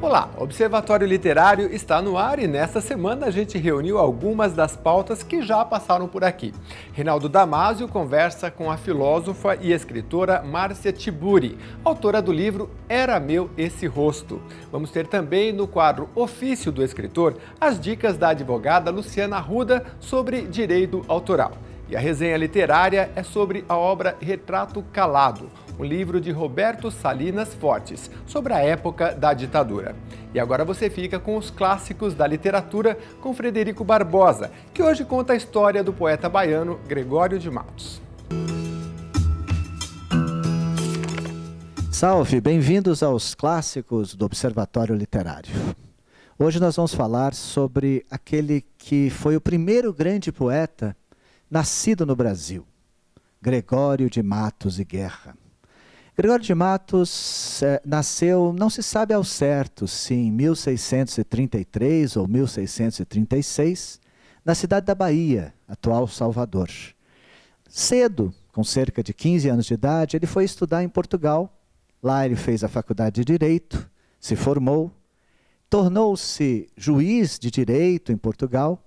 Olá, o Observatório Literário está no ar e nesta semana a gente reuniu algumas das pautas que já passaram por aqui. Reinaldo Damasio conversa com a filósofa e escritora Márcia Tiburi, autora do livro Era Meu Esse Rosto. Vamos ter também no quadro Ofício do Escritor as dicas da advogada Luciana Arruda sobre direito autoral. E a resenha literária é sobre a obra Retrato Calado, um livro de Roberto Salinas Fortes, sobre a época da ditadura. E agora você fica com os clássicos da literatura com Frederico Barbosa, que hoje conta a história do poeta baiano Gregório de Matos. Salve, bem-vindos aos clássicos do Observatório Literário. Hoje nós vamos falar sobre aquele que foi o primeiro grande poeta nascido no Brasil, Gregório de Matos e Guerra. Gregório de Matos nasceu, não se sabe ao certo se em 1633 ou 1636, na cidade da Bahia, atual Salvador. Cedo, com cerca de 15 anos de idade, ele foi estudar em Portugal. Lá ele fez a faculdade de Direito, se formou, tornou-se juiz de Direito em Portugal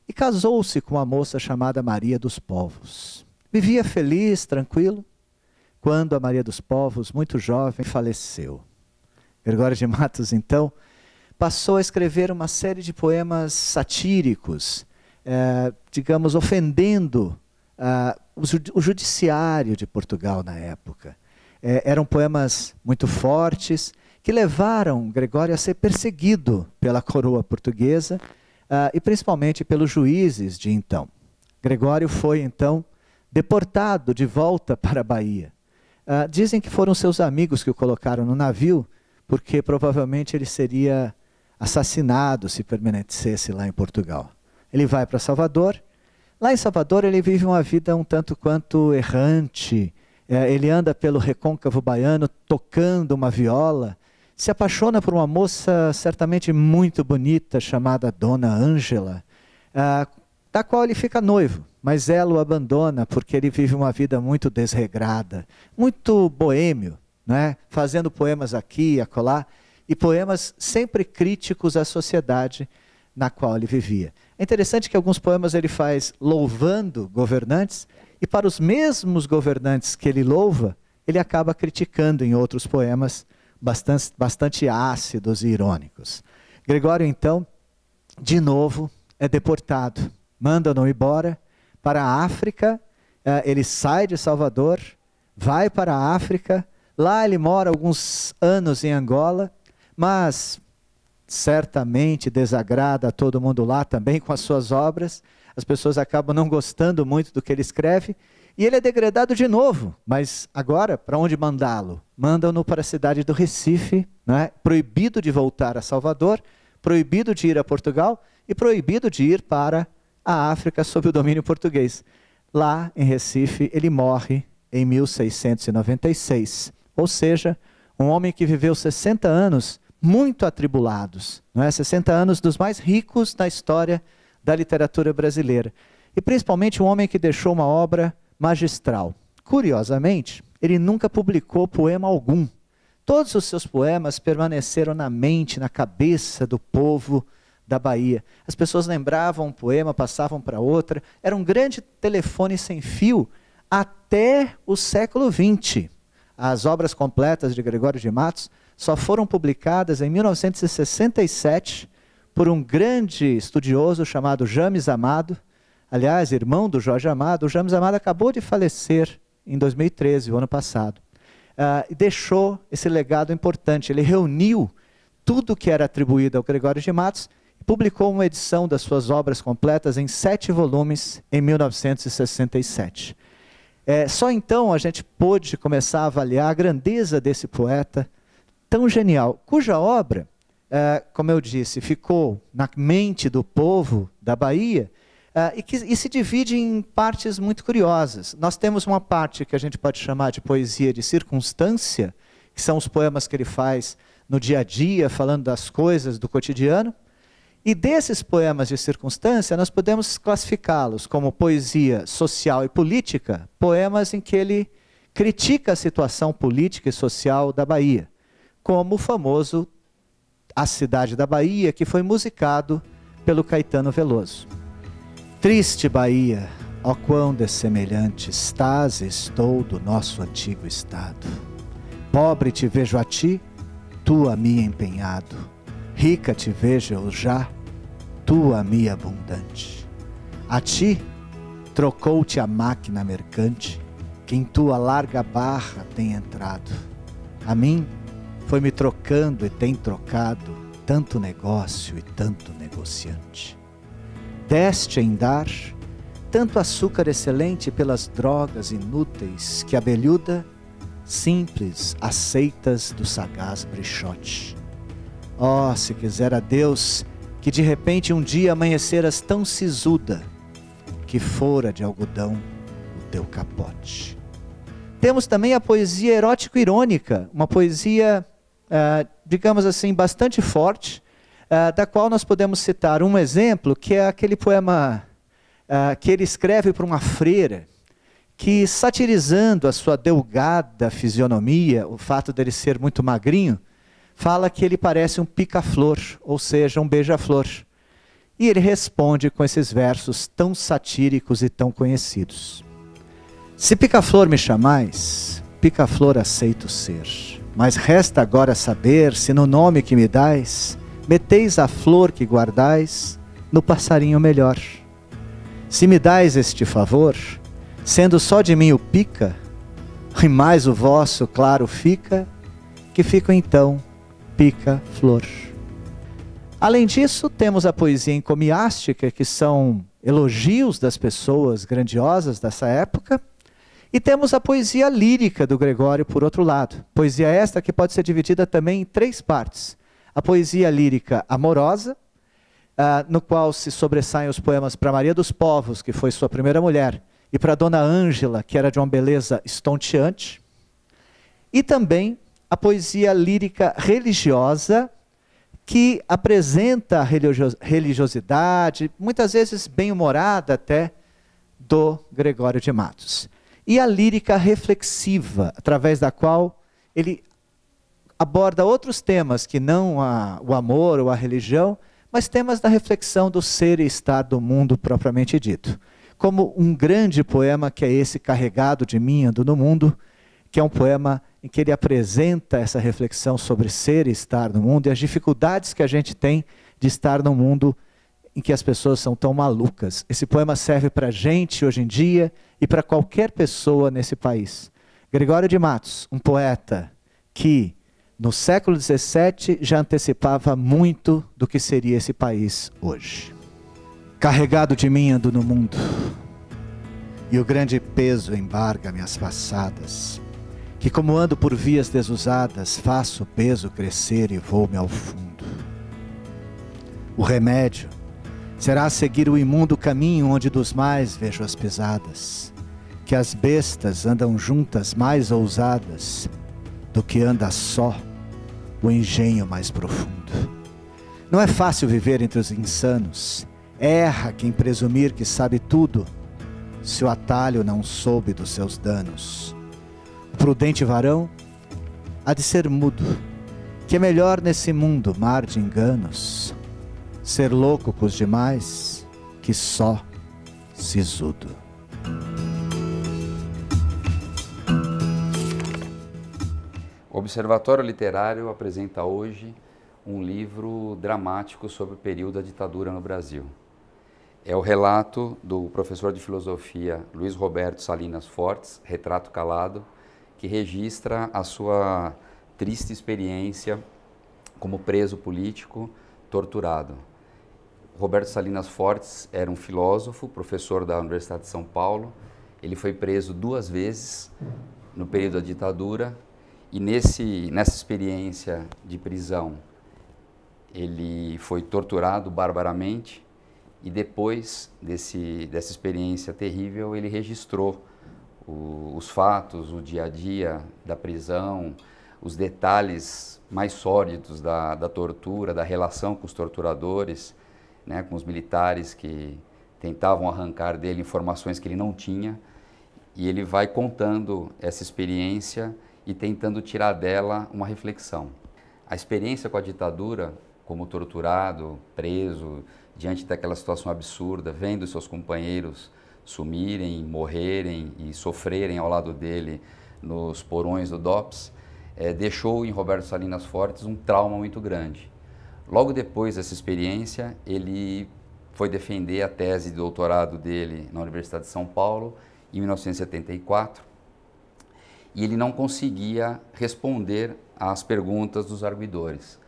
e casou-se com uma moça chamada Maria dos Povos. Vivia feliz, tranquilo, quando a Maria dos Povos, muito jovem, faleceu. Gregório de Matos, então, passou a escrever uma série de poemas satíricos, digamos, ofendendo o judiciário de Portugal na época. Eram poemas muito fortes, que levaram Gregório a ser perseguido pela coroa portuguesa, e principalmente pelos juízes de então. Gregório foi, então, deportado de volta para a Bahia. Dizem que foram seus amigos que o colocaram no navio, porque provavelmente ele seria assassinado se permanecesse lá em Portugal. Ele vai para Salvador. Lá em Salvador ele vive uma vida um tanto quanto errante. Ele anda pelo recôncavo baiano tocando uma viola. Se apaixona por uma moça certamente muito bonita, chamada Dona Ângela, da qual ele fica noivo, mas ela o abandona porque ele vive uma vida muito desregrada, muito boêmio, né? Fazendo poemas aqui e acolá, e poemas sempre críticos à sociedade na qual ele vivia. É interessante que alguns poemas ele faz louvando governantes, e para os mesmos governantes que ele louva, ele acaba criticando em outros poemas bastante ácidos e irônicos. Gregório, então, de novo, é deportado. Mandam-no embora para a África. Ele sai de Salvador, vai para a África. Lá ele mora alguns anos em Angola, mas certamente desagrada a todo mundo lá também com as suas obras. As pessoas acabam não gostando muito do que ele escreve. E ele é degradado de novo, mas agora, para onde mandá-lo? Mandam-no para a cidade do Recife, né? Proibido de voltar a Salvador, proibido de ir a Portugal e proibido de ir para a África sob o domínio português. Lá, em Recife, ele morre em 1696. Ou seja, um homem que viveu 60 anos muito atribulados, não é? 60 anos dos mais ricos da história da literatura brasileira. E principalmente um homem que deixou uma obra magistral. Curiosamente, ele nunca publicou poema algum. Todos os seus poemas permaneceram na mente, na cabeça do povo da Bahia. As pessoas lembravam um poema, passavam para outra. Era um grande telefone sem fio até o século XX. As obras completas de Gregório de Matos só foram publicadas em 1967 por um grande estudioso chamado James Amado. Aliás, irmão do Jorge Amado. O James Amado acabou de falecer em 2013, o ano passado. E deixou esse legado importante. Ele reuniu tudo que era atribuído ao Gregório de Matos e publicou uma edição das suas obras completas em 7 volumes em 1967. Só então a gente pôde começar a avaliar a grandeza desse poeta tão genial, cuja obra, como eu disse, ficou na mente do povo da Bahia, e se divide em partes muito curiosas. Nós temos uma parte que a gente pode chamar de poesia de circunstância, que são os poemas que ele faz no dia a dia, falando das coisas do cotidiano. E desses poemas de circunstância, nós podemos classificá-los como poesia social e política, poemas em que ele critica a situação política e social da Bahia, como o famoso A Cidade da Bahia, que foi musicado pelo Caetano Veloso. Triste Bahia, ó quão dessemelhante estás, estou do nosso antigo estado. Pobre te vejo a ti, tu a mim empenhado. Rica te vejo eu já, tu a mim abundante. A ti trocou-te a máquina mercante, que em tua larga barra tem entrado. A mim foi-me trocando e tem trocado tanto negócio e tanto negociante. Deste em dar tanto açúcar excelente pelas drogas inúteis que abelhuda, simples, aceitas do sagaz brichote. Oh, se quisera Deus que de repente um dia amanheceras tão sisuda que fora de algodão o teu capote. Temos também a poesia erótico-irônica, uma poesia, digamos assim, bastante forte, da qual nós podemos citar um exemplo, que é aquele poema que ele escreve para uma freira, que satirizando a sua delgada fisionomia, o fato dele ser muito magrinho, fala que ele parece um pica-flor, ou seja, um beija-flor. E ele responde com esses versos tão satíricos e tão conhecidos. Se pica-flor me chamais, pica-flor aceito ser. Mas resta agora saber se no nome que me dais, meteis a flor que guardais no passarinho melhor. Se me dais este favor, sendo só de mim o pica, e mais o vosso claro fica, que fico então pica-flor. Além disso, temos a poesia encomiástica, que são elogios das pessoas grandiosas dessa época, e temos a poesia lírica do Gregório, por outro lado. Poesia esta que pode ser dividida também em 3 partes. A poesia lírica amorosa, no qual se sobressaem os poemas para Maria dos Povos, que foi sua primeira mulher, e para Dona Ângela, que era de uma beleza estonteante. E também a poesia lírica religiosa, que apresenta a religiosidade, muitas vezes bem-humorada até, do Gregório de Matos. E a lírica reflexiva, através da qual ele aborda outros temas que não o amor ou a religião, mas temas da reflexão do ser e estar do mundo propriamente dito. Como um grande poema que é esse Carregado de Mim Ando no Mundo, que é um poema em que ele apresenta essa reflexão sobre ser e estar no mundo e as dificuldades que a gente tem de estar num mundo em que as pessoas são tão malucas. Esse poema serve para a gente hoje em dia e para qualquer pessoa nesse país. Gregório de Matos, um poeta que no século XVII já antecipava muito do que seria esse país hoje. Carregado de mim ando no mundo, e o grande peso embarga minhas passadas, que como ando por vias desusadas, faço o peso crescer e vou-me ao fundo. O remédio será seguir o imundo caminho onde dos mais vejo as pisadas, que as bestas andam juntas mais ousadas do que anda só o engenho mais profundo. Não é fácil viver entre os insanos, erra quem presumir que sabe tudo, se o atalho não soube dos seus danos. O prudente varão há de ser mudo, que é melhor nesse mundo mar de enganos, ser louco com os demais, que só sisudo. O Observatório Literário apresenta hoje um livro dramático sobre o período da ditadura no Brasil. É o relato do professor de filosofia Luiz Roberto Salinas Fortes, Retrato Calado, que registra a sua triste experiência como preso político torturado. Roberto Salinas Fortes era um filósofo, professor da Universidade de São Paulo. Ele foi preso 2 vezes no período da ditadura e nessa experiência de prisão ele foi torturado barbaramente e depois dessa experiência terrível ele registrou os fatos, o dia a dia da prisão, os detalhes mais sórdidos da tortura, da relação com os torturadores, né, com os militares que tentavam arrancar dele informações que ele não tinha, e ele vai contando essa experiência e tentando tirar dela uma reflexão. A experiência com a ditadura como torturado, preso, diante daquela situação absurda, vendo seus companheiros sumirem, morrerem e sofrerem ao lado dele nos porões do DOPS, deixou em Roberto Salinas Fortes um trauma muito grande. Logo depois dessa experiência, ele foi defender a tese de doutorado dele na Universidade de São Paulo, em 1974, e ele não conseguia responder às perguntas dos arguidores.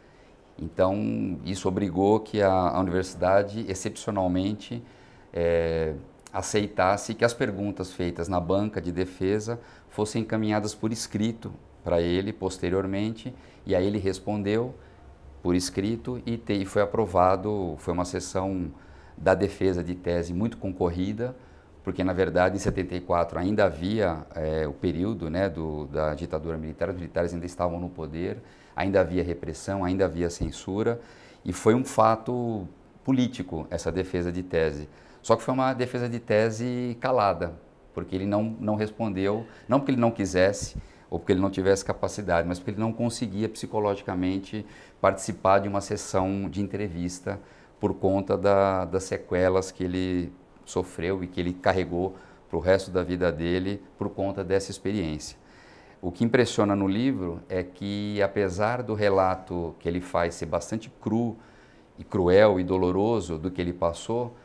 Então, isso obrigou que a universidade, excepcionalmente, aceitasse que as perguntas feitas na banca de defesa fossem encaminhadas por escrito para ele posteriormente, e aí ele respondeu por escrito e foi aprovado. Foi uma sessão da defesa de tese muito concorrida, porque na verdade em 74 ainda havia o período, né, da ditadura militar, os militares ainda estavam no poder, ainda havia repressão, ainda havia censura, e foi um fato político essa defesa de tese. Só que foi uma defesa de tese calada, porque ele não respondeu, não porque ele não quisesse ou porque ele não tivesse capacidade, mas porque ele não conseguia psicologicamente participar de uma sessão de entrevista por conta das sequelas que ele sofreu e que ele carregou para o resto da vida dele por conta dessa experiência. O que impressiona no livro é que, apesar do relato que ele faz ser bastante cru e cruel e doloroso do que ele passou,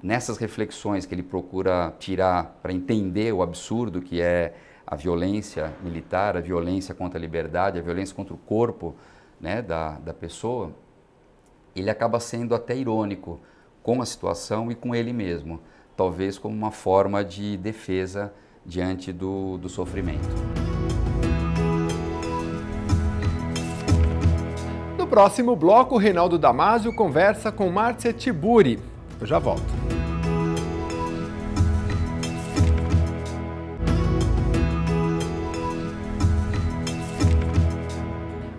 nessas reflexões que ele procura tirar para entender o absurdo que é a violência militar, a violência contra a liberdade, a violência contra o corpo, né, da pessoa, ele acaba sendo até irônico com a situação e com ele mesmo, talvez como uma forma de defesa diante do sofrimento. No próximo bloco, Reinaldo Damasio conversa com Márcia Tiburi. Eu já volto.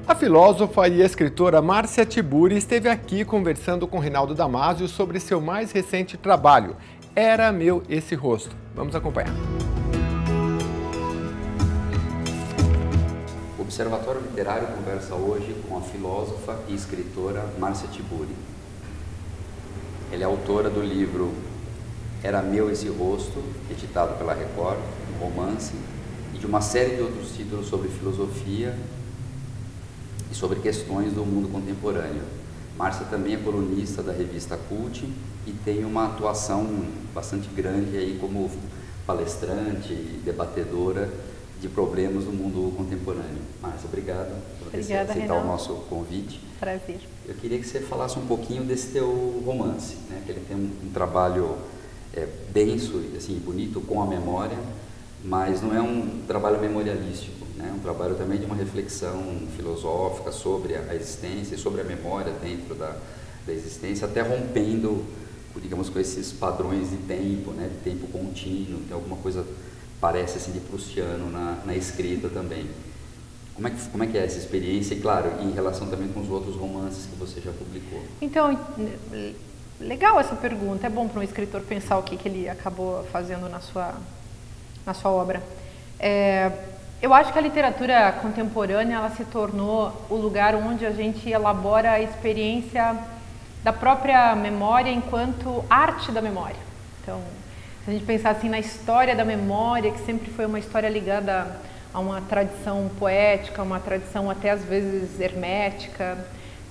A filósofa e escritora Márcia Tiburi esteve aqui conversando com Reinaldo Damasio sobre seu mais recente trabalho, Era Meu Esse Rosto. Vamos acompanhar. O Observatório Literário conversa hoje com a filósofa e escritora Márcia Tiburi. Ela é autora do livro Era Meu Esse Rosto, editado pela Record, um romance, e de uma série de outros títulos sobre filosofia e sobre questões do mundo contemporâneo. Márcia também é colunista da revista Cult e tem uma atuação bastante grande aí como palestrante e debatedora de problemas do mundo contemporâneo. Márcia, obrigado por aceitar Reinaldo, o nosso convite. Prazer. Eu queria que você falasse um pouquinho desse teu romance, né? Que ele tem um trabalho denso, assim, bonito, com a memória, mas não é um trabalho memorialístico, né? É um trabalho também de uma reflexão filosófica sobre a existência, sobre a memória dentro da existência, até rompendo, digamos, com esses padrões de tempo, né? De tempo contínuo. Tem alguma coisa, parece assim, de proustiano na escrita também. Como é que é essa experiência? E, claro, em relação também com os outros romances que você já publicou. Então, legal essa pergunta. É bom para um escritor pensar o que ele acabou fazendo na sua obra. Eu acho que a literatura contemporânea ela se tornou o lugar onde a gente elabora a experiência da própria memória enquanto arte da memória. Então, se a gente pensar assim na história da memória, que sempre foi uma história ligada a uma tradição poética, uma tradição até às vezes hermética,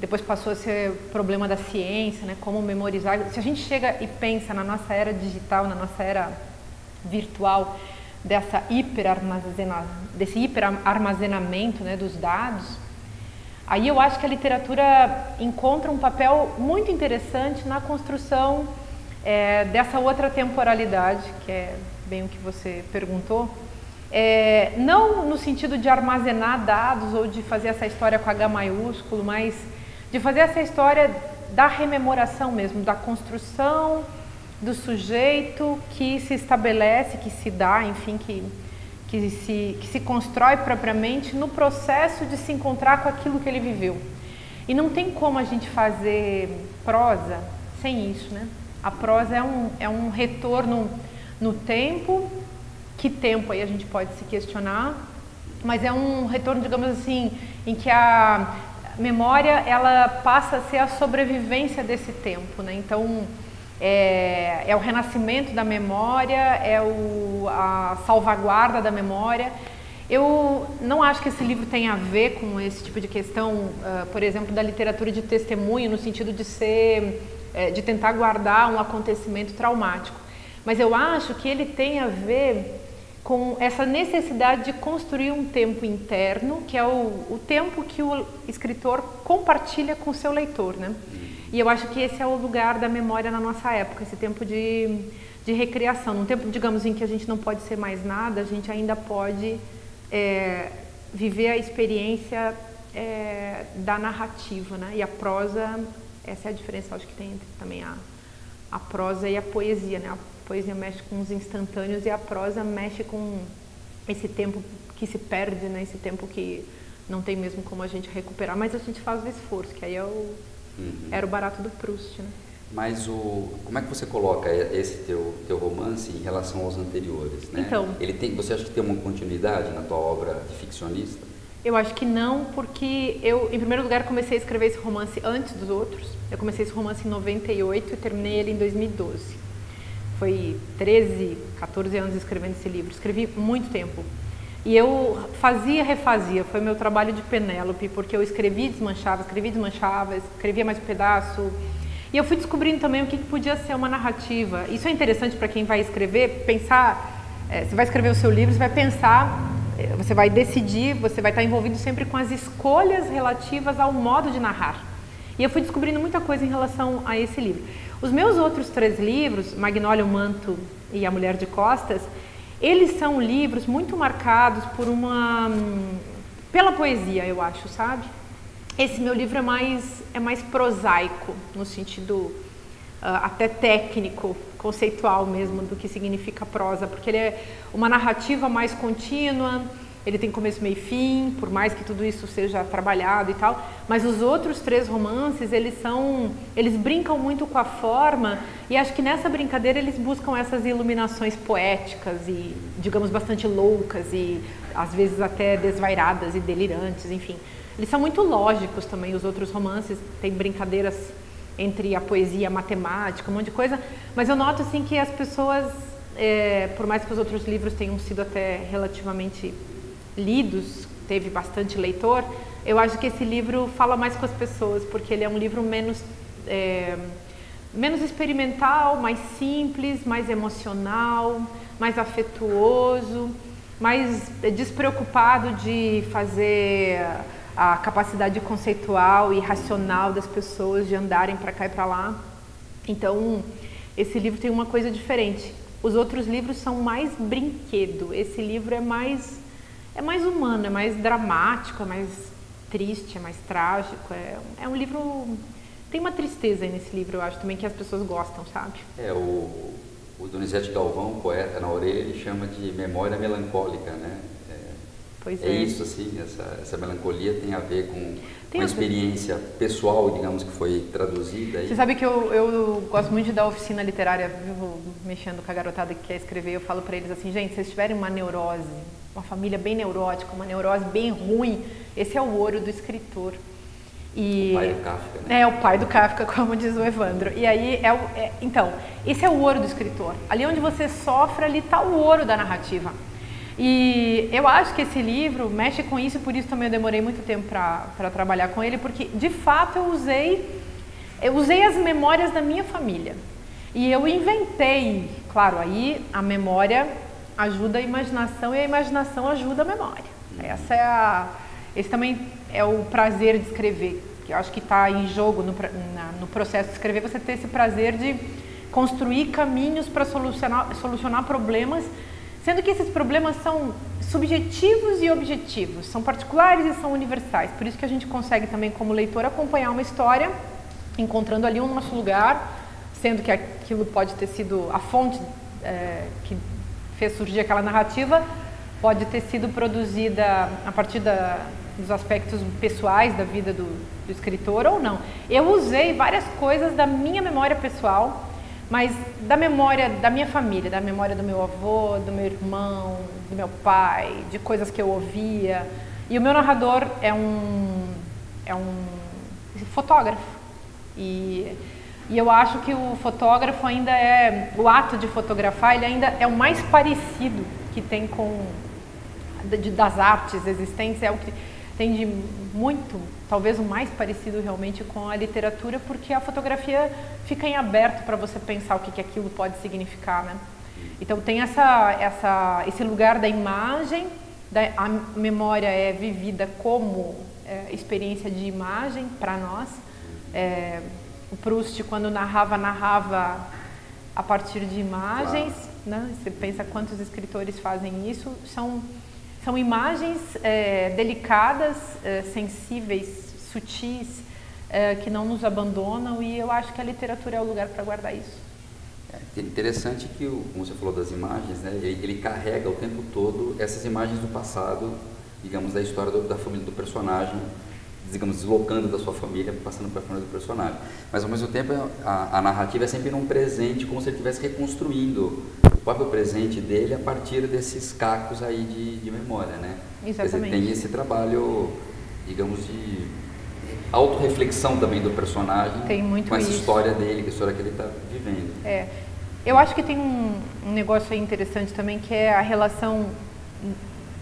depois passou a ser problema da ciência, né? Como memorizar. Se a gente chega e pensa na nossa era digital, na nossa era virtual, desse hiperarmazenamento, né, dos dados, aí eu acho que a literatura encontra um papel muito interessante na construção dessa outra temporalidade, que é bem o que você perguntou. Não no sentido de armazenar dados ou de fazer essa história com H maiúsculo, mas de fazer essa história da rememoração mesmo, da construção do sujeito que se estabelece, que se dá, enfim, que se constrói propriamente no processo de se encontrar com aquilo que ele viveu. E não tem como a gente fazer prosa sem isso, né? A prosa é um retorno no tempo. Que tempo aí a gente pode se questionar, mas é um retorno, digamos assim, em que memória, ela passa a ser a sobrevivência desse tempo, né? Então, é o renascimento da memória, a salvaguarda da memória. Eu não acho que esse livro tenha a ver com esse tipo de questão, por exemplo, da literatura de testemunho, no sentido de tentar guardar um acontecimento traumático. Mas eu acho que ele tem a ver com essa necessidade de construir um tempo interno, que é o tempo que o escritor compartilha com o seu leitor, né? E eu acho que esse é o lugar da memória na nossa época, esse tempo de recriação. Num tempo, digamos, em que a gente não pode ser mais nada, a gente ainda pode viver a experiência da narrativa, né? E a prosa, essa é a diferença, acho que tem entre também a prosa e a poesia, né? A poesia mexe com os instantâneos e a prosa mexe com esse tempo que se perde, né? Esse tempo que não tem mesmo como a gente recuperar, mas a gente faz o esforço, que aí era o barato do Proust, né? Mas como é que você coloca esse teu romance em relação aos anteriores, né? Então, você acha que tem uma continuidade na tua obra de ficcionista? Eu acho que não, porque eu, em primeiro lugar, comecei a escrever esse romance antes dos outros. Eu comecei esse romance em 98 e terminei ele em 2012. Foi 13, 14 anos escrevendo esse livro. Escrevi muito tempo. E eu fazia, refazia. Foi meu trabalho de Penélope, porque eu escrevia e desmanchava, escrevia mais um pedaço. E eu fui descobrindo também o que podia ser uma narrativa. Isso é interessante para quem vai escrever, pensar. Você vai escrever o seu livro, você vai pensar, você vai decidir, você vai estar envolvido sempre com as escolhas relativas ao modo de narrar. E eu fui descobrindo muita coisa em relação a esse livro. Os meus outros 3 livros, Magnólia, o Manto e A Mulher de Costas, eles são livros muito marcados pela poesia, eu acho, sabe? Esse meu livro é mais prosaico, no sentido até técnico, conceitual mesmo, do que significa prosa, porque ele é uma narrativa mais contínua, ele tem começo, meio e fim, por mais que tudo isso seja trabalhado e tal, mas os outros 3 romances, eles brincam muito com a forma, e acho que nessa brincadeira eles buscam essas iluminações poéticas e, digamos, bastante loucas e às vezes até desvairadas e delirantes, enfim. Eles são muito lógicos também, os outros romances, tem brincadeiras entre a poesia e a matemática, um monte de coisa, mas eu noto assim que as pessoas, por mais que os outros livros tenham sido até relativamente lidos, teve bastante leitor, eu acho que esse livro fala mais com as pessoas, porque ele é um livro menos experimental, mais simples, mais emocional, mais afetuoso, mais despreocupado de fazer a capacidade conceitual e racional das pessoas de andarem para cá e para lá. Então, esse livro tem uma coisa diferente. Os outros livros são mais brinquedo, esse livro é mais humano, é mais dramático, é mais triste, é mais trágico, é um livro... Tem uma tristeza aí nesse livro, eu acho também, que as pessoas gostam, sabe? O Donizete Galvão, poeta na orelha, ele chama de memória melancólica, né? Pois é isso, assim, essa melancolia tem a ver com uma experiência pessoal, digamos, que foi traduzida. Aí. Você sabe que eu gosto muito de dar oficina literária, vivo mexendo com a garotada que quer escrever, eu falo para eles assim, gente, se vocês tiverem uma neurose, uma família bem neurótica, uma neurose bem ruim, esse é o ouro do escritor. O pai do Kafka, né? É, o pai do Kafka, como diz o Evandro. E aí, então, esse é o ouro do escritor. Ali onde você sofre, ali está o ouro da narrativa. E eu acho que esse livro mexe com isso, e por isso também eu demorei muito tempo para trabalhar com ele, porque de fato eu usei as memórias da minha família. E eu inventei, claro, aí a memória ajuda a imaginação e a imaginação ajuda a memória. Esse também é o prazer de escrever, que eu acho que está em jogo no processo de escrever, você ter esse prazer de construir caminhos para solucionar problemas, sendo que esses problemas são subjetivos e objetivos, são particulares e são universais. Por isso que a gente consegue também, como leitor, acompanhar uma história, encontrando ali o nosso lugar, sendo que aquilo pode ter sido a fonte que fez surgir aquela narrativa, pode ter sido produzida a partir dos aspectos pessoais da vida do escritor ou não. Eu usei várias coisas da minha memória pessoal, mas da memória da minha família, da memória do meu avô, do meu irmão, do meu pai, de coisas que eu ouvia. E o meu narrador é fotógrafo. E eu acho que o fotógrafo ainda o ato de fotografar, ele ainda é o mais parecido que tem com, das artes existentes, é o que tem de muito, talvez o mais parecido realmente com a literatura, porque a fotografia fica em aberto para você pensar o que aquilo pode significar, né? Então tem esse lugar da imagem, a memória é vivida como experiência de imagem para nós. O Proust, quando narrava a partir de imagens, né? Você pensa quantos escritores fazem isso, são imagens delicadas, sensíveis, sutis, que não nos abandonam, e eu acho que a literatura é o lugar para guardar isso. É interessante que, como você falou das imagens, né, ele carrega o tempo todo essas imagens do passado, digamos, da história da família do personagem, digamos, deslocando da sua família, passando para a família do personagem. Mas, ao mesmo tempo, a narrativa é sempre num presente, como se ele estivesse reconstruindo o próprio presente dele a partir desses cacos aí de memória, né? Exatamente. Tem esse trabalho, digamos, de autorreflexão também do personagem, tem muito com essa isso. História dele, que a história que ele está vivendo. Eu acho que tem um negócio aí interessante também, que é a relação,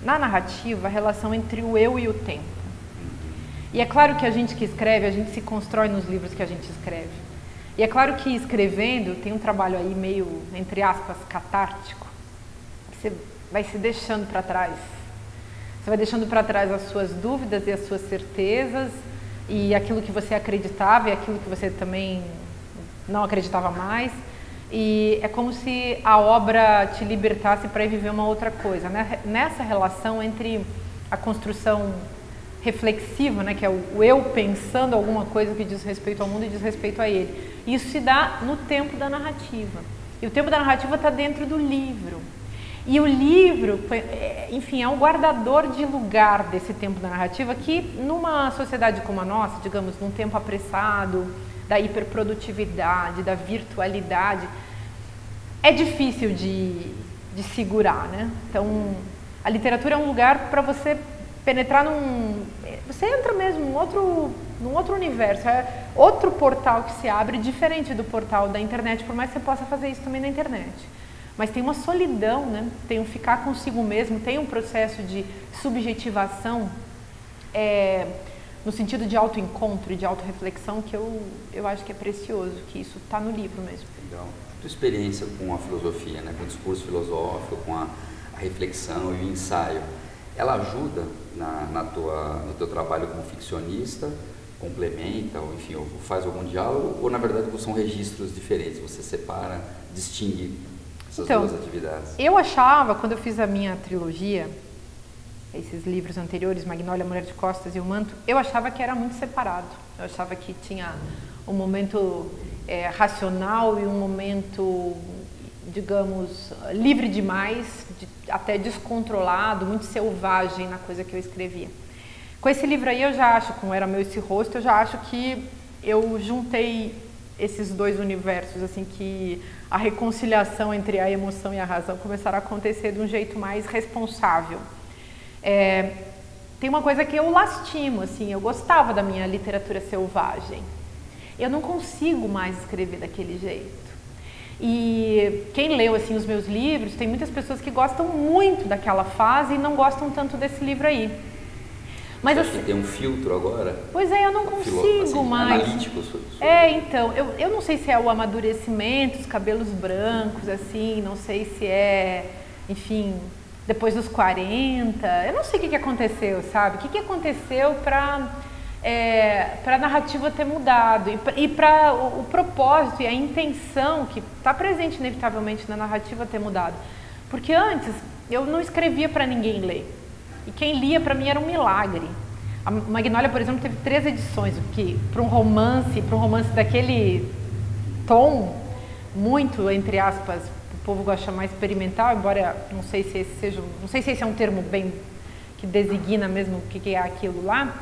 na narrativa, a relação entre o eu e o tempo. E é claro que a gente que escreve, a gente se constrói nos livros que a gente escreve. E é claro que escrevendo tem um trabalho aí meio, entre aspas, catártico. Você vai se deixando para trás. Você vai deixando para trás as suas dúvidas e as suas certezas, e aquilo que você acreditava e aquilo que você também não acreditava mais. E é como se a obra te libertasse para ir viver uma outra coisa, né? Nessa relação entre a construção reflexiva, né, que é o eu pensando alguma coisa que diz respeito ao mundo e diz respeito a ele. Isso se dá no tempo da narrativa. E o tempo da narrativa está dentro do livro. E o livro, enfim, é um guardador de lugar desse tempo da narrativa que, numa sociedade como a nossa, digamos, num tempo apressado, da hiperprodutividade, da virtualidade, é difícil de segurar, né? Então, a literatura é um lugar para você penetrar você entra mesmo num outro universo, é outro portal que se abre, diferente do portal da internet, por mais que você possa fazer isso também na internet. Mas tem uma solidão, né? Tem um ficar consigo mesmo, tem um processo de subjetivação, no sentido de autoencontro e de autorreflexão, que eu acho que é precioso, que isso está no livro mesmo. Legal. A tua experiência com a filosofia, né? Com o discurso filosófico, com a reflexão e o ensaio, ela ajuda no teu trabalho como ficcionista, complementa, ou enfim, ou faz algum diálogo, ou na verdade são registros diferentes, você separa, distingue essas duas atividades? Eu achava, quando eu fiz a minha trilogia, esses livros anteriores, Magnólia, Mulher de Costas e O Manto, eu achava que era muito separado. Eu achava que tinha um momento racional e um momento, digamos, livre demais, até descontrolado, muito selvagem na coisa que eu escrevia. Com esse livro aí eu já acho, como era meu esse rosto, eu já acho que eu juntei esses dois universos, assim, que a reconciliação entre a emoção e a razão começaram a acontecer de um jeito mais responsável. Tem uma coisa que eu lastimo, assim, eu gostava da minha literatura selvagem. Eu não consigo mais escrever daquele jeito. E quem leu, assim, os meus livros, tem muitas pessoas que gostam muito daquela fase e não gostam tanto desse livro aí. Mas você acha que tem um filtro agora? Pois é, eu não consigo assim, mais. Analítico sobre... Então, eu não sei se é o amadurecimento, os cabelos brancos, assim, não sei se é, enfim, depois dos 40, eu não sei o que aconteceu, sabe? O que aconteceu para a narrativa ter mudado e para o propósito e a intenção que está presente inevitavelmente na narrativa ter mudado. Porque antes eu não escrevia para ninguém ler. E quem lia, para mim, era um milagre. A Magnólia, por exemplo, teve 3 edições, o que para um romance daquele tom, muito, entre aspas, o povo gosta de chamar experimental, embora não sei se esse é um termo bem que designa mesmo o que é aquilo lá,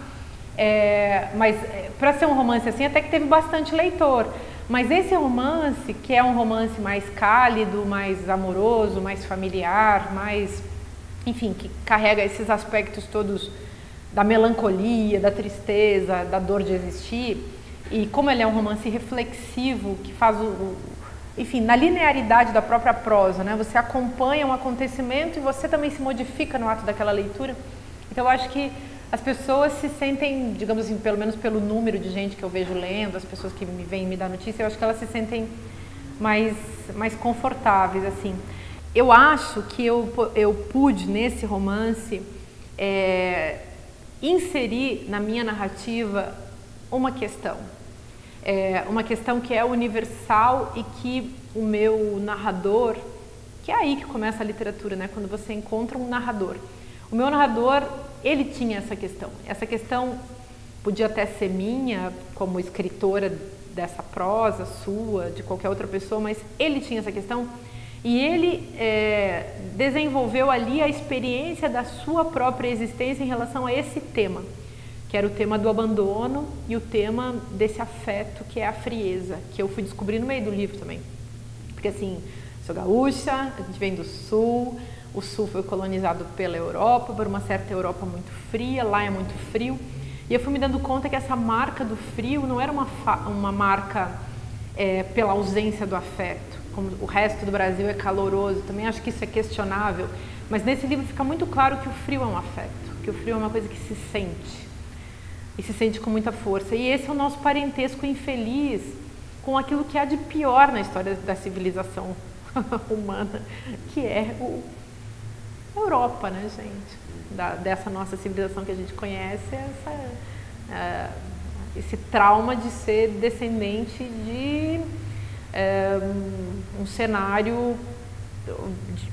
mas para ser um romance assim, até que teve bastante leitor. Mas esse romance, que é um romance mais cálido, mais amoroso, mais familiar, mais... enfim, que carrega esses aspectos todos da melancolia, da tristeza, da dor de existir. E como ele é um romance reflexivo, que faz enfim, na linearidade da própria prosa, né? Você acompanha um acontecimento e você também se modifica no ato daquela leitura. Então eu acho que as pessoas se sentem, digamos assim, pelo menos pelo número de gente que eu vejo lendo, as pessoas que me vêm me dar notícia, eu acho que elas se sentem mais confortáveis, assim. Eu acho que eu pude, nesse romance, inserir na minha narrativa uma questão que é universal e que o meu narrador, que é aí que começa a literatura, né? Quando você encontra um narrador. O meu narrador, ele tinha essa questão. Essa questão podia até ser minha, como escritora dessa prosa, sua, de qualquer outra pessoa, mas ele tinha essa questão e ele desenvolveu ali a experiência da sua própria existência em relação a esse tema, que era o tema do abandono e o tema desse afeto que é a frieza, que eu fui descobrir no meio do livro também. Porque assim, sou gaúcha, a gente vem do sul, o sul foi colonizado pela Europa, por uma certa Europa muito fria, lá é muito frio, e eu fui me dando conta que essa marca do frio não era uma marca pela ausência do afeto, como o resto do Brasil é caloroso, também acho que isso é questionável, mas nesse livro fica muito claro que o frio é um afeto, que o frio é uma coisa que se sente, e se sente com muita força. E esse é o nosso parentesco infeliz com aquilo que há de pior na história da civilização humana, que é a Europa, né, gente? Dessa nossa civilização que a gente conhece, esse trauma de ser descendente de um cenário,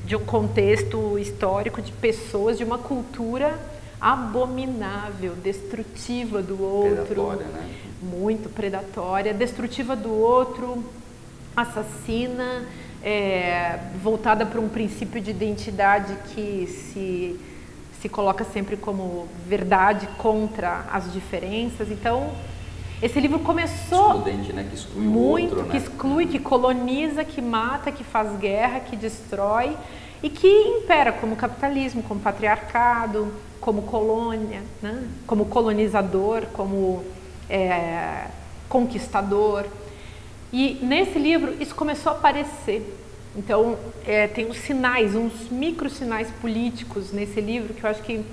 de um contexto histórico, de pessoas, de uma cultura abominável, destrutiva do outro, predatória, né? Muito predatória, destrutiva do outro, assassina, voltada para um princípio de identidade que se coloca sempre como verdade contra as diferenças. Então, esse livro começou excludente, né? Que exclui muito, o outro, que né? exclui, que coloniza, que mata, que faz guerra, que destrói e que impera como capitalismo, como patriarcado, como colônia, né? Como colonizador, como conquistador. E nesse livro isso começou a aparecer. Então tem uns sinais, uns micro sinais políticos nesse livro que eu acho que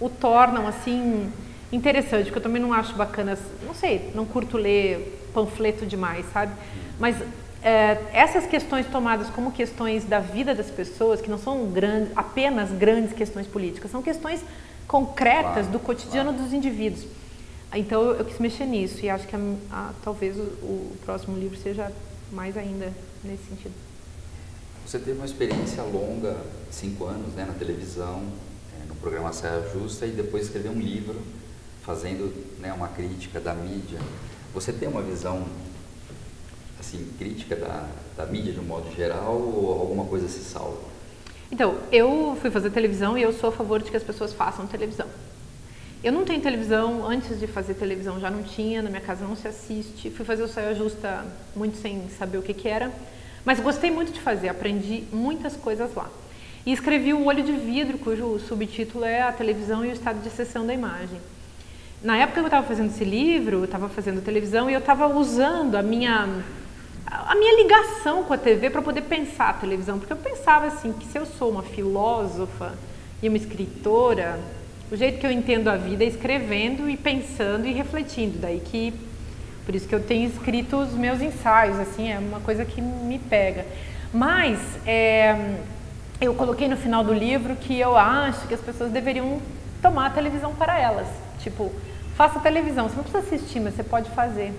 o tornam assim interessante, porque eu também não acho bacana, não sei, não curto ler panfleto demais, sabe? Mas essas questões tomadas como questões da vida das pessoas, que não são apenas grandes questões políticas, são questões concretas do cotidiano dos indivíduos. Então eu quis mexer nisso e acho que talvez o próximo livro seja mais ainda nesse sentido. Você teve uma experiência longa, 5 anos, né, na televisão, no programa Saia Justa, e depois escreveu um livro fazendo, né, uma crítica da mídia. Você tem uma visão assim, crítica da mídia de um modo geral, ou alguma coisa se salva? Então, eu fui fazer televisão e eu sou a favor de que as pessoas façam televisão. Eu não tenho televisão, antes de fazer televisão já não tinha, na minha casa não se assiste. Fui fazer o Saia Justa muito sem saber o que era, mas gostei muito de fazer, aprendi muitas coisas lá. E escrevi O Olho de Vidro, cujo subtítulo é A Televisão e o Estado de Exceção da Imagem. Na época que eu estava fazendo esse livro, eu estava fazendo televisão e eu estava usando a minha ligação com a TV para poder pensar a televisão, porque eu pensava assim, que se eu sou uma filósofa e uma escritora, o jeito que eu entendo a vida é escrevendo e pensando e refletindo, por isso que eu tenho escrito os meus ensaios, assim, é uma coisa que me pega. Mas eu coloquei no final do livro que eu acho que as pessoas deveriam tomar a televisão para elas, tipo, faça televisão, você não precisa assistir, mas você pode fazer.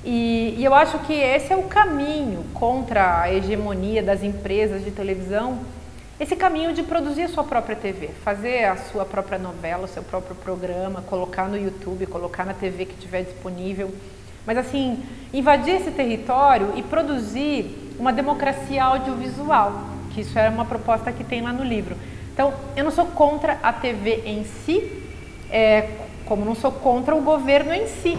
E eu acho que esse é o caminho contra a hegemonia das empresas de televisão, esse caminho de produzir a sua própria TV, fazer a sua própria novela, o seu próprio programa, colocar no YouTube, colocar na TV que estiver disponível. Mas assim, invadir esse território e produzir uma democracia audiovisual, que isso é uma proposta que tem lá no livro. Então, eu não sou contra a TV em si, como não sou contra o governo em si.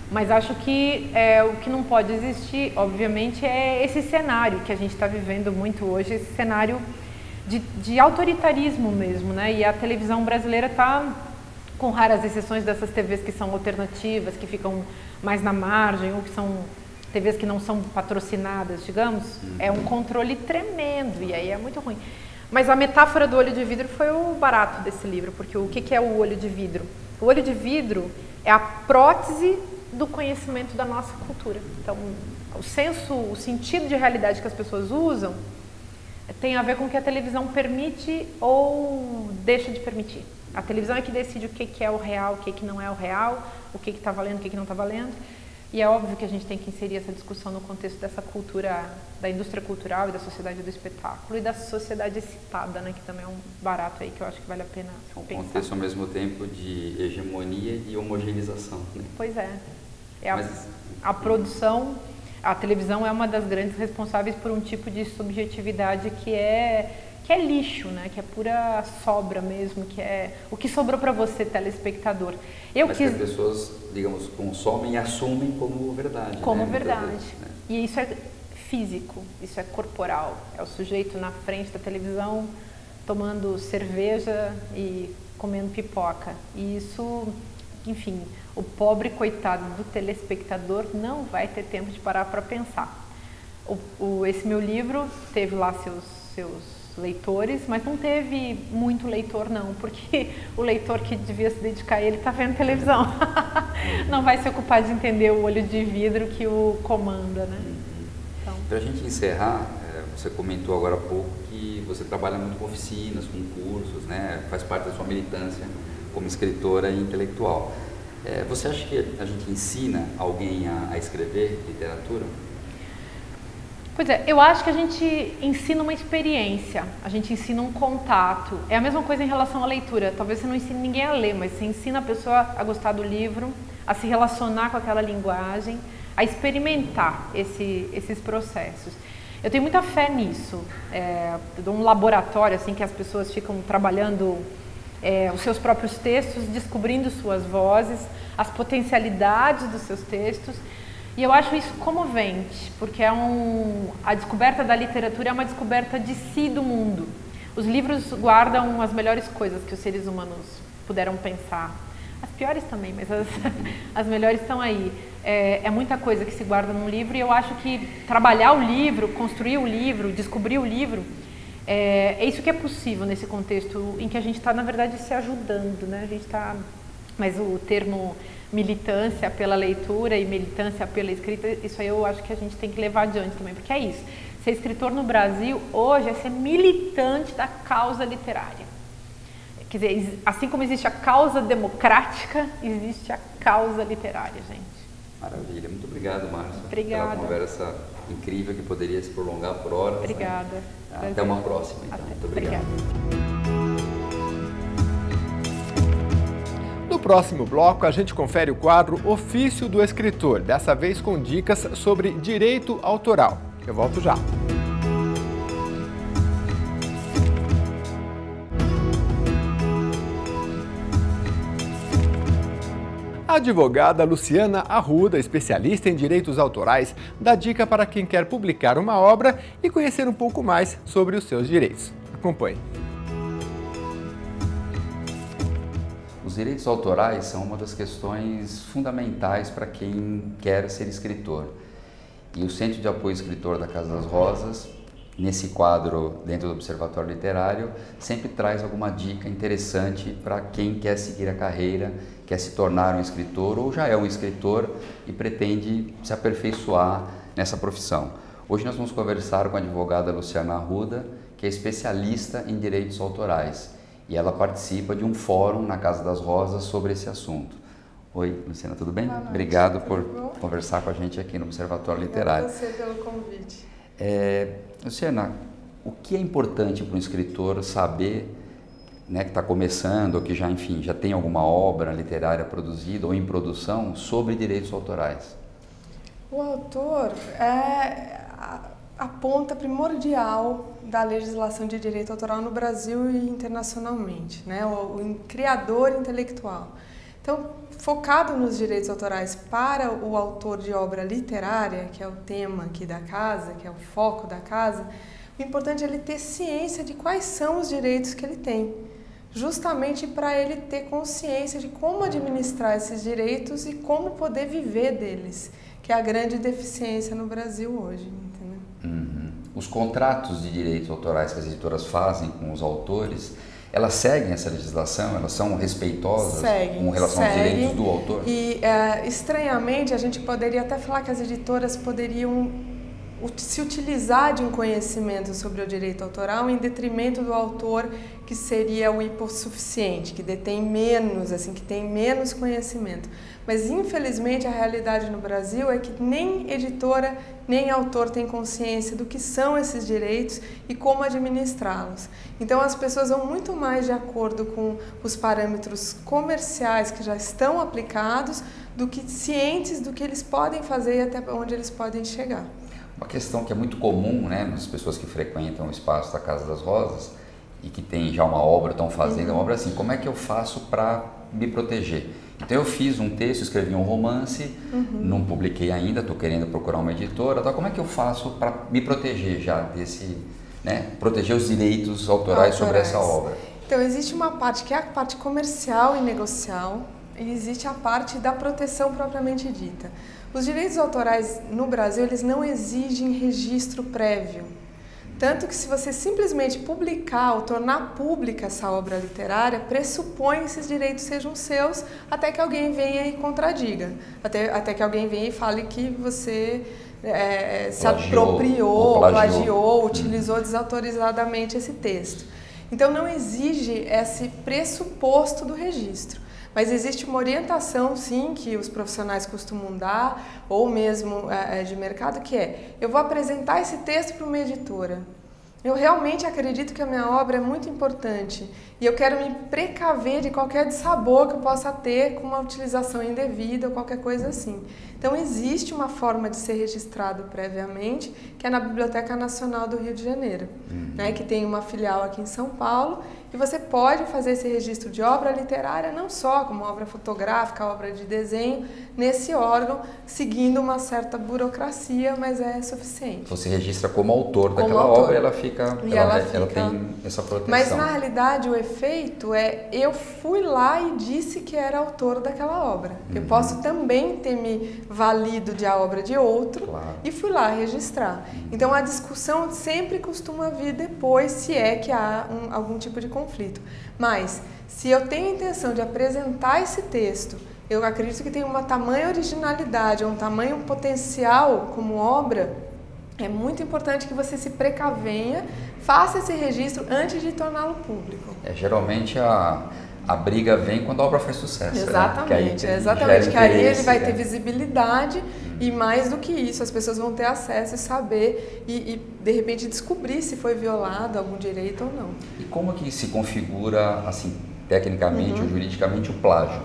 Mas acho que o que não pode existir, obviamente, é esse cenário que a gente está vivendo muito hoje, esse cenário de autoritarismo mesmo, né? E a televisão brasileira está com raras exceções dessas TVs que são alternativas, que ficam mais na margem, ou que são TVs que não são patrocinadas, digamos, é um controle tremendo, e aí é muito ruim. Mas a metáfora do olho de vidro foi o barato desse livro, porque o que é o olho de vidro? O olho de vidro é a prótese do conhecimento da nossa cultura. Então, o sentido de realidade que as pessoas usam tem a ver com o que a televisão permite ou deixa de permitir. A televisão é que decide o que é o real, o que não é o real, o que está valendo, o que não está valendo. E é óbvio que a gente tem que inserir essa discussão no contexto dessa cultura, da indústria cultural e da sociedade do espetáculo e da sociedade excitada, né, que também é um barato aí que eu acho que vale a pena pensar. Um contexto ao mesmo tempo de hegemonia e de homogeneização, né? Pois é. A produção, a televisão é uma das grandes responsáveis por um tipo de subjetividade que é lixo, né? Que é pura sobra mesmo, que é o que sobrou para você, telespectador. Que as pessoas, digamos, consomem e assumem como verdade. Como né? verdade. Vezes, né? E isso é físico, isso é corporal. É o sujeito na frente da televisão tomando cerveja e comendo pipoca. E isso, enfim, o pobre coitado do telespectador não vai ter tempo de parar para pensar. Esse meu livro teve lá seus leitores, mas não teve muito leitor não, porque o leitor que devia se dedicar a ele está vendo televisão. Não vai se ocupar de entender o olho de vidro que o comanda, né? Então, para a gente encerrar, você comentou agora há pouco que você trabalha muito com oficinas, com cursos, né? Faz parte da sua militância como escritora e intelectual. Você acha que a gente ensina alguém a escrever literatura? Pois é, eu acho que a gente ensina uma experiência, a gente ensina um contato. É a mesma coisa em relação à leitura. Talvez você não ensine ninguém a ler, mas você ensina a pessoa a gostar do livro, a se relacionar com aquela linguagem, a experimentar esses processos. Eu tenho muita fé nisso. Eu dou um laboratório assim que as pessoas ficam trabalhando os seus próprios textos, descobrindo suas vozes, as potencialidades dos seus textos. E eu acho isso comovente, porque a descoberta da literatura é uma descoberta de si do mundo. Os livros guardam as melhores coisas que os seres humanos puderam pensar. As piores também, mas as melhores estão aí. É muita coisa que se guarda num livro e eu acho que trabalhar o livro, construir o livro, descobrir o livro, é isso que é possível nesse contexto em que a gente está, na verdade, se ajudando, né? A gente está... Mas o termo militância pela leitura e militância pela escrita, isso aí eu acho que a gente tem que levar adiante também, porque é isso. Ser escritor no Brasil hoje é ser militante da causa literária. Quer dizer, assim como existe a causa democrática, existe a causa literária, gente. Maravilha. Muito obrigado, Márcia. Obrigada. Pela conversa incrível que poderia se prolongar por horas. Obrigada. Né? Até uma próxima, então. Muito obrigado. Obrigada. No próximo bloco, a gente confere o quadro Ofício do Escritor, dessa vez com dicas sobre direito autoral. Eu volto já. A advogada Luciana Arruda, especialista em direitos autorais, dá dica para quem quer publicar uma obra e conhecer um pouco mais sobre os seus direitos. Acompanhe. Os direitos autorais são uma das questões fundamentais para quem quer ser escritor. E o Centro de Apoio Escritor da Casa das Rosas, nesse quadro dentro do Observatório Literário, sempre traz alguma dica interessante para quem quer seguir a carreira, quer se tornar um escritor ou já é um escritor e pretende se aperfeiçoar nessa profissão. Hoje nós vamos conversar com a advogada Luciana Arruda, que é especialista em direitos autorais. E ela participa de um fórum na Casa das Rosas sobre esse assunto. Oi, Luciana, tudo bem? Obrigado por conversar com a gente aqui no Observatório Literário. Obrigada a você pelo convite. Luciana, o que é importante para um escritor saber, né, que está começando ou que já, enfim, já tem alguma obra literária produzida ou em produção sobre direitos autorais? O autor é a ponta primordial da legislação de direito autoral no Brasil e internacionalmente, né? O criador intelectual. Então, focado nos direitos autorais para o autor de obra literária, que é o tema aqui da casa, que é o foco da casa, o importante é ele ter ciência de quais são os direitos que ele tem, justamente para ele ter consciência de como administrar esses direitos e como poder viver deles, que é a grande deficiência no Brasil hoje, entendeu? Uhum. Os contratos de direitos autorais que as editoras fazem com os autores, elas seguem essa legislação? Elas são respeitosas com relação aos direitos do autor? E, estranhamente, a gente poderia até falar que as editoras poderiam se utilizar de um conhecimento sobre o direito autoral em detrimento do autor que seria o hipossuficiente, que detém menos, assim, que tem menos conhecimento. Mas, infelizmente, a realidade no Brasil é que nem editora, nem autor tem consciência do que são esses direitos e como administrá-los. Então, as pessoas vão muito mais de acordo com os parâmetros comerciais que já estão aplicados do que cientes do que eles podem fazer e até onde eles podem chegar. Uma questão que é muito comum, né, nas pessoas que frequentam o espaço da Casa das Rosas e que tem já uma obra, estão fazendo uma obra assim, como é que eu faço para me proteger? Então eu fiz um texto, escrevi um romance, não publiquei ainda, estou querendo procurar uma editora, tá? Como é que eu faço para me proteger já desse, né, proteger os direitos autorais sobre essa obra? Então existe uma parte que é a parte comercial e negocial e existe a parte da proteção propriamente dita. Os direitos autorais no Brasil, eles não exigem registro prévio. Tanto que se você simplesmente publicar ou tornar pública essa obra literária, pressupõe que esses direitos sejam seus até que alguém venha e contradiga. Até que alguém venha e fale que você se apropriou, plagiou, utilizou desautorizadamente esse texto. Então não exige esse pressuposto do registro. Mas existe uma orientação, sim, que os profissionais costumam dar, ou mesmo de mercado, que é: eu vou apresentar esse texto para uma editora. Eu realmente acredito que a minha obra é muito importante e eu quero me precaver de qualquer dissabor que eu possa ter com uma utilização indevida ou qualquer coisa assim. Então existe uma forma de ser registrado previamente, que é na Biblioteca Nacional do Rio de Janeiro, né, que tem uma filial aqui em São Paulo, e você pode fazer esse registro de obra literária não só como obra fotográfica, obra de desenho, nesse órgão, seguindo uma certa burocracia, mas é suficiente. Você registra como autor daquela obra, ela tem essa proteção. Mas na realidade o efeito é: eu fui lá e disse que era autor daquela obra. Eu posso também ter me valido de a obra de outro e fui lá registrar. Então a discussão sempre costuma vir depois, se é que há algum tipo de conflito. Mas se eu tenho a intenção de apresentar esse texto, eu acredito que tem uma tamanha originalidade, um tamanho potencial como obra, é muito importante que você se precavenha, faça esse registro antes de torná-lo público. Geralmente a briga vem quando a obra faz sucesso. Exatamente, né? Que aí ele vai ter visibilidade e mais do que isso, as pessoas vão ter acesso e saber e de repente descobrir se foi violado algum direito ou não. E como que se configura, assim, tecnicamente ou juridicamente, o plágio?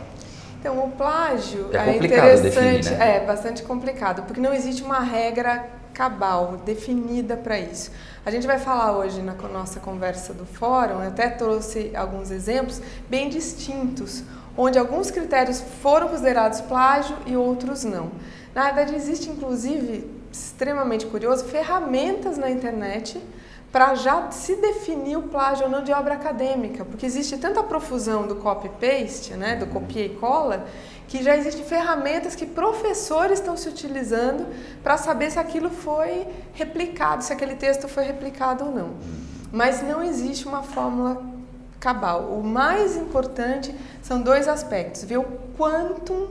Então, o plágio é interessante, definir, né? É bastante complicado, porque não existe uma regra cabal, definida para isso. A gente vai falar hoje na nossa conversa do fórum, eu até trouxe alguns exemplos bem distintos, onde alguns critérios foram considerados plágio e outros não. Na verdade, existe inclusive, extremamente curioso, ferramentas na internet para já se definir o plágio ou não de obra acadêmica, porque existe tanta profusão do copy-paste, né, do copia e cola, que já existem ferramentas que professores estão se utilizando para saber se aquilo foi replicado, se aquele texto foi replicado ou não. Mas não existe uma fórmula cabal. O mais importante são dois aspectos: ver o quantum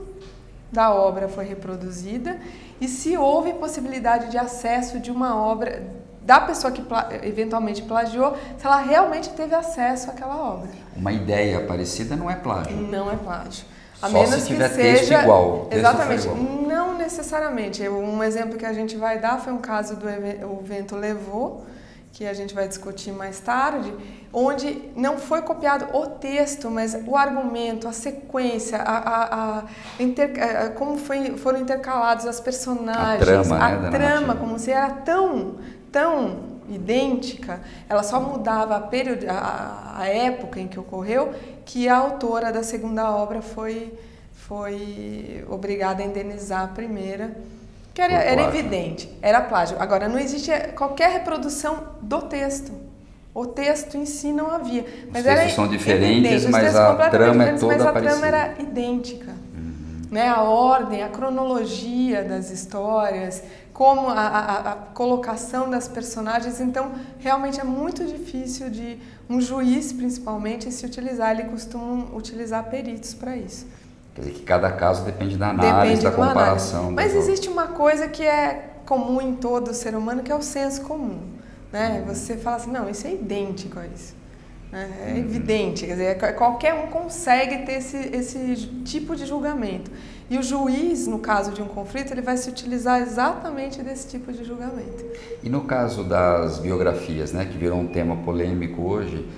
da obra foi reproduzida e se houve possibilidade de acesso de uma obra da pessoa que eventualmente plagiou, se ela realmente teve acesso àquela obra. Uma ideia parecida não é plágio. Não é plágio. A só menos se tiver que seja texto igual. Exatamente, não necessariamente. Um exemplo que a gente vai dar foi um caso do O Vento Levou, que a gente vai discutir mais tarde, onde não foi copiado o texto, mas o argumento, a sequência, como foram intercalados as personagens, a trama, como se era tão idêntica, ela só mudava a época em que ocorreu, que a autora da segunda obra foi obrigada a indenizar a primeira, que era evidente, era plágio. Agora, não existe qualquer reprodução do texto. O texto em si não havia. Mas os textos são diferentes, mas a trama é toda parecida. Mas a trama era idêntica. Né? A ordem, a cronologia das histórias, como a colocação das personagens. Então, realmente é muito difícil de um juiz, principalmente, se utilizar. Ele costuma utilizar peritos para isso. Quer dizer que cada caso depende da análise, da comparação. Mas existe uma coisa que é comum em todo ser humano, que é o senso comum. Né? Você fala assim, não, isso é idêntico a isso. É evidente, quer dizer, qualquer um consegue ter esse tipo de julgamento. E o juiz, no caso de um conflito, ele vai se utilizar exatamente desse tipo de julgamento. E no caso das biografias, né, que virou um tema polêmico hoje,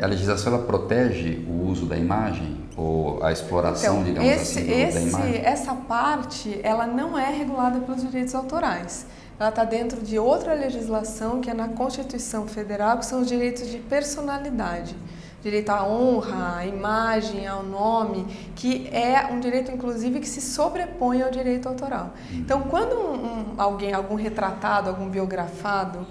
a legislação ela protege o uso da imagem ou a exploração, então, digamos assim, da imagem? Essa parte, ela não é regulada pelos direitos autorais. Ela está dentro de outra legislação que é na Constituição Federal, que são os direitos de personalidade. Direito à honra, à imagem, ao nome, que é um direito, inclusive, que se sobrepõe ao direito autoral. Então, quando algum retratado, algum biografado,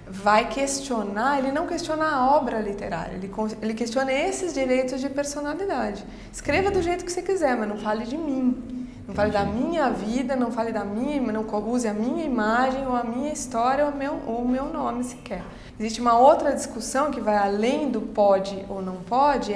vai questionar, ele não questiona a obra literária, ele questiona esses direitos de personalidade. Escreva do jeito que você quiser, mas não fale de mim. Não fale da minha vida, não fale da minha, não use a minha imagem ou a minha história ou o meu nome sequer. Existe uma outra discussão que vai além do pode ou não pode,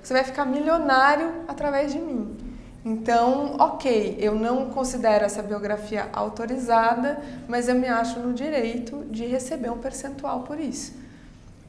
você vai ficar milionário através de mim. Então, ok, eu não considero essa biografia autorizada, mas eu me acho no direito de receber um percentual por isso.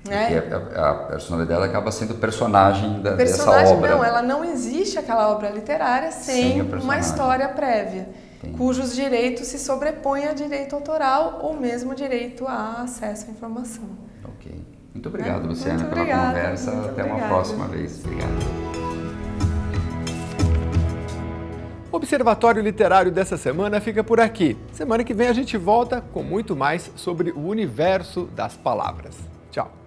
Né? Porque a personalidade acaba sendo personagem dessa obra. Não, ela não existe aquela obra literária sem uma história prévia, cujos direitos se sobrepõem a direito autoral ou mesmo direito a acesso à informação. Ok. Muito obrigado, Luciana, pela conversa. Até uma próxima vez. Obrigado. O Observatório Literário dessa semana fica por aqui. Semana que vem a gente volta com muito mais sobre o universo das palavras. Tchau!